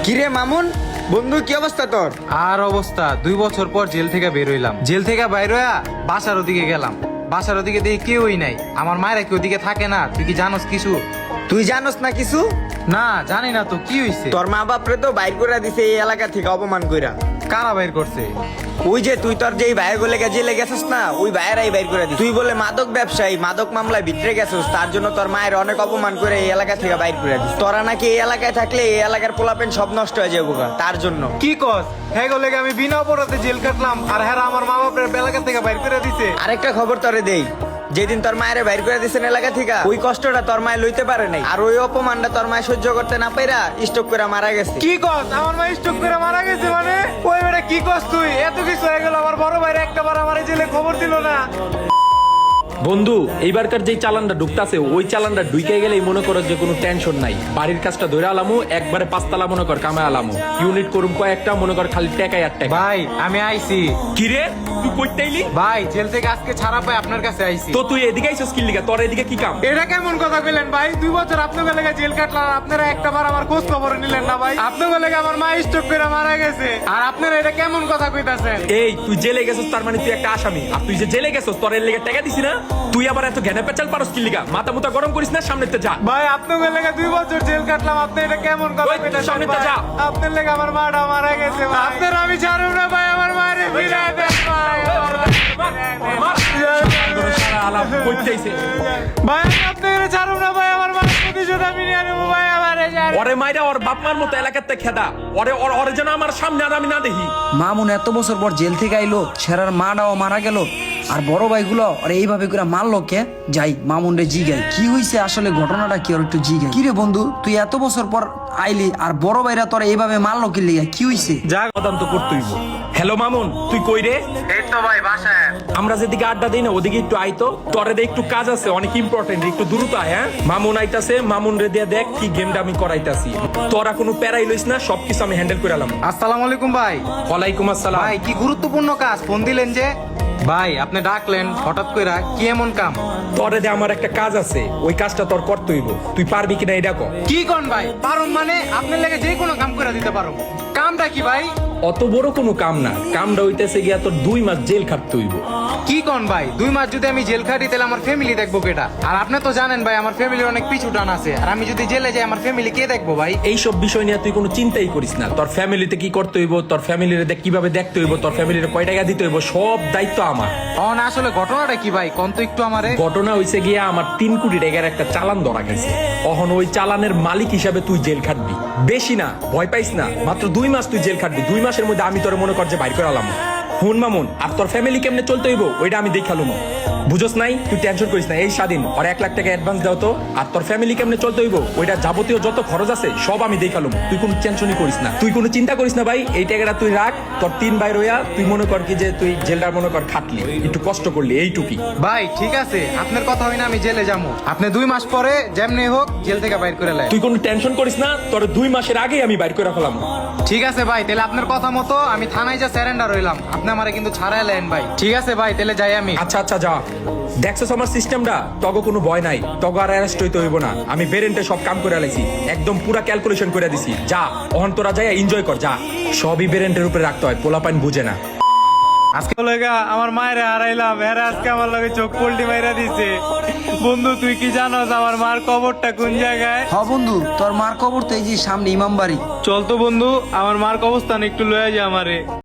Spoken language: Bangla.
কিরে মামুন, বন্ধু কি অবস্থা তোর? আর অবস্থা, 2 বছর পর জেল থেকে বের হইলাম। জেল থেকে বাইর হইয়া বাসার ওদিকে গেলাম। বাসার ওদিকে দেখি কেউই নাই। আমার মায়েরা কি ওদিকে থাকে না? তুই কি জানোস কিছু? তুই জানোস না কিছু? না, জানি না তো। কি হইছে? তোর মা বাপরে তো বাইর করে দিছে এই এলাকা থেকে অপমান কইরা। কারা বাইর করছে? ওই যে তুই তোর যেই ভাইয়ের গুলো জেলে গেছিস না, ওই ভাইয়েরাই বাইর করে দিস। তুই বলে মাদক ব্যবসায়ী, মাদক মামলায় ভিতরে গেছিস, তার জন্য তোর মায়ের অনেক অপমান করে এই এলাকা থেকে বাইর করে দিস। তোরা নাকি এই এলাকায় থাকলে এই এলাকার পোলাপেন সব নষ্ট হয়ে যাবো তার জন্য। কি কস? হ্যাঁ গো, লেগে আমি বিনা অপরাধে জেল কাটলাম, আর হ্যাঁ আমার মা বাপের এলাকা থেকে বাইর করে দিছে। আরেকটা খবর তোরে দেই, যেদিন তোর মায়ের বাইর করে দিছেন এলাকা থেকে, ওই কষ্টটা তোর মায়ের লইতে পারে নাই, আর ওই অপমানটা তোর মায়ের সহ্য করতে না পাইরা স্ট্রোক করে মারা গেছে। কি কস? আমার মা স্ট্রোক করে মারা গেছে মানে? ওই বেটা কি কস তুই? এত কিছু হয়ে গেল, আমার বড় ভাইরা একটাবার আমার এই জেলে খবর দিল না। বন্ধু, এইবারকার যে চালানটা ঢুকতাছে ওই চালানটা ঢুকে গেলেই মনে করো যে কোনো টেনশন নাই। বাড়ির কাজটা ধরে আলামু, একবারে 5 তালা মনে কর কামে আলামু। ইউনিট করুম কয়েকটা, মনে কর খালি টাকায় আর টাকা। ভাই আমি আইছি। কি রে, তুই কইতেইলি? ভাই জেল থেকে আজকে ছাড়া পাই আপনার কাছে আইছি। তো তুই এদিকে আইছস কি লিগা? তোর এদিকে কি কাম? এটা কেমন কথা কইলেন ভাই? 2 বছর আপনাদের লেগে জেল কাটলাম, আপনারা একটাবার আমার খোঁজ খবর নিলেন না ভাই। আপনাদের লেগে আমার মা স্ট্রোক করে মারা গেছে, আর আপনারা এটা কেমন কথা কইতাছেন? এই তুই জেলে গেছস, তার মানে তুই একটা আসামি। আর তুই যে জেলে গেছস, তোর এর লেগে টাকা দিছি না? তুই আবার এত ঘেনে পেঁচাল পারস কি লিগা? মাথা মুতা গরম করিস না, সামনেতে যা। ভাই আপনাদের লেগে 2 বছর জেল কাটলাম, আপনি এটা কেমন কথা ওই, কইতাছেন? সামনেতে যা। আপনার লেগে আমার মাটা মারা গেছে ভাই। আপনারা আমি ছাড়ব না ভাই, আমার মারে ফিরায় দেন ভাই। সারা আলাপ কইতেইছে। ভাই আমি আপনাদের ছাড়ব না ভাই, আমার মার প্রতিশোধ আমি নিয়ে নেব ভাই। আমারে ছাড়েন। ওরে মাইরা ওর বাপ মার মতো এলাকাতে খেদা। ওরে যেন আমার সামনে আর আমি না দেখি। মামুন এত বছর পর জেল থেকে আইলো, সেরার মাটাও মারা গেল, আর বড় ভাইগুলো আর এইভাবে করে মারলো কে? যাই মামুন রে জিগাই কি হইছে আসলে, ঘটনাটা কি আর একটু জিগাই। কি রে বন্ধু, তুই এত বছর পর আইলি আর বড় ভাইরা তোরা এইভাবে মারলো কি লিগা? কি হইছে? যা সমাধান তো করতেইব। হ্যালো মামুন, তুই কই রে? এই তো ভাই বাসায়। আমরা যেদিকে আড্ডা দিই না ওদিকে একটু আইতো। তোরে দে একটু কাজ আছে, অনেক ইম্পর্টেন্ট, একটু দ্রুত আয়। হ্যাঁ, মামুন আইতাছে, মামুন রে দিয়ে দেখ কি গেমটা আমি করাইতাছি। তোরা কোনো প্যারাই লইস না, সবকিছু আমি হ্যান্ডেল করে আলাম। আসসালামু আলাইকুম ভাই। ওয়ালাইকুম আসসালাম। ভাই কি গুরুত্বপূর্ণ কাজ ফোন দিলেন যে? ভাই আপনি ডাকলেন হঠাৎ কইরা, কি এমন কাম? তোরে দে আমার একটা কাজ আছে, ওই কাজটা তোর করতে হইব। তুই পারবি কিনা এটা কর। কি কোন ভাই? পারুম মানে আপনার লেগে যে কোনো কাম করে দিতে পারো। কামটা কি ভাই? অত বড় কোনো কাম না, কামটা হইতেছে গিয়া তোর 2 মাস জেল খাটতে হইব। কি কোন ভাই? 2 মাস যদি আমি জেল খাটি তাহলে আমার ফ্যামিলি দেখবো কেটা? আর আপনি তো জানেন ভাই আমার ফ্যামিলির অনেক পিছু টান আছে, আর আমি যদি জেলে যাই আমার ফ্যামিলি কে দেখবো ভাই? এইসব বিষয় নিয়ে তুই কোনো চিন্তাই করিস না। তোর ফ্যামিলিতে কি করতে হইব, তোর ফ্যামিলির দেখ কিভাবে দেখতে হইব, তোর ফ্যামিলির কয় টাকা দিতে হইব, সব দায়িত্ব আমার। না আসলে ঘটনাটা কি ভাই, কোন তো একটু আমারে। ঘটনা হইছে গিয়া আমার 3 কোটি টাকার একটা চালান ধরা গেছে। অহন ওই চালানের মালিক হিসাবে তুই জেল খাটবি। বেশি না, ভয় পাইস না, মাত্র 2 মাস তুই জেল খাটবি। 2 মাসের মধ্যে আমি তোর মনে কর যে বাইর করে আলাম। হুন মামুন, আর তোর ফ্যামিলি কেমনে চলতে হইব ওইটা আমি দেখালুম। বুঝোস নাই? তুই টেনশন করিস না। এই স্বাধীন আর 1 লাখ টাকা অ্যাডভান্স দাও তো। আর তোর ফ্যামিলি কেমনে চলতে হইব ওইটা যাবতীয় যত খরচ আছে সব আমি দেখালুম। তুই কোনো টেনশনই করিস না, তুই কোনো চিন্তা করিস না ভাই। এই টাকাটা তুই রাখ, তোর 3 ভাই রইয়া তুই মনে কর কি যে তুই জেলটা মনে কর খাটলি, একটু কষ্ট করলি, এইটুকুই। ভাই ঠিক আছে, আপনার কথা হয় না আমি জেলে যাবো। আপনি 2 মাস পরে যেমনি হোক জেল থেকে বাইর করে লাই। তুই কোনো টেনশন করিস না, তোর 2 মাসের আগেই আমি বাইর করে ফেলাম। ঠিক আছে ভাই, তাহলে আপনার কথা মতো আমি থানায় যা স্যারেন্ডার হইলাম। আপনি আমারে কিন্তু ছাড়াই লেন ভাই। ঠিক আছে ভাই, তাহলে যাই আমি। আচ্ছা আচ্ছা যা। দেখছস আমার সিস্টেমটা, তগো কোনো ভয় নাই, তগো আর অ্যারেস্ট হইতে হইব না। আমি বেরেন্টে সব কাম করে লাইছি, একদম পুরা ক্যালকুলেশন করে দিছি। যা অহন তোরা যাই এনজয় কর, যা। সবই বেরেন্টের উপরে রাখতে হয়, পোলাপাইন বুঝে না। আজকে লগা আমার মায়ের হারাইলাম, এরা আজকে আমার লগে চোখ পল্টি মাইরা দিছে। বন্ধু তুই কি জানোস আমার মার কবরটা কোন জায়গায়? হ বন্ধু, তোর মার কবর তো এই যে সামনে ইমামবাড়ি। চল তো বন্ধু, আমার মার কবরস্থান একটু লয়ে যা আমারে।